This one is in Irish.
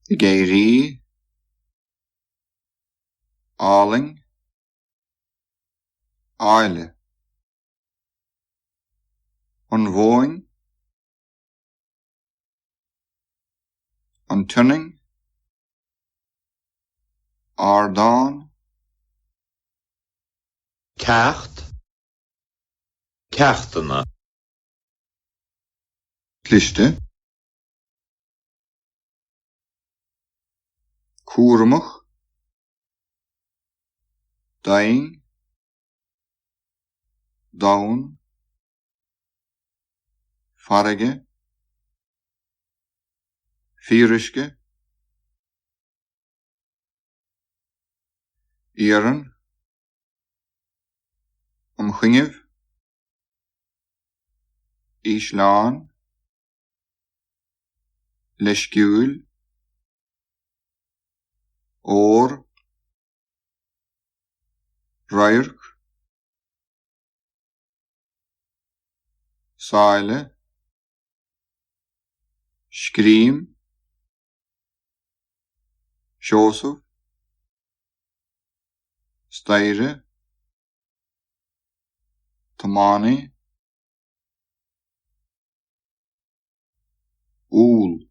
Geiri, Arling, Aile, Onvoing, Ontunning, Ardan, Ceart, ceartanna, Cliste, Coermach, Daing, Down, Farige, Firiske, Ieren, Omgingiv, Islaan, Leshgul, Or, Rairk, Saile, Scream, Joseph, Steire, Tamani, Ool,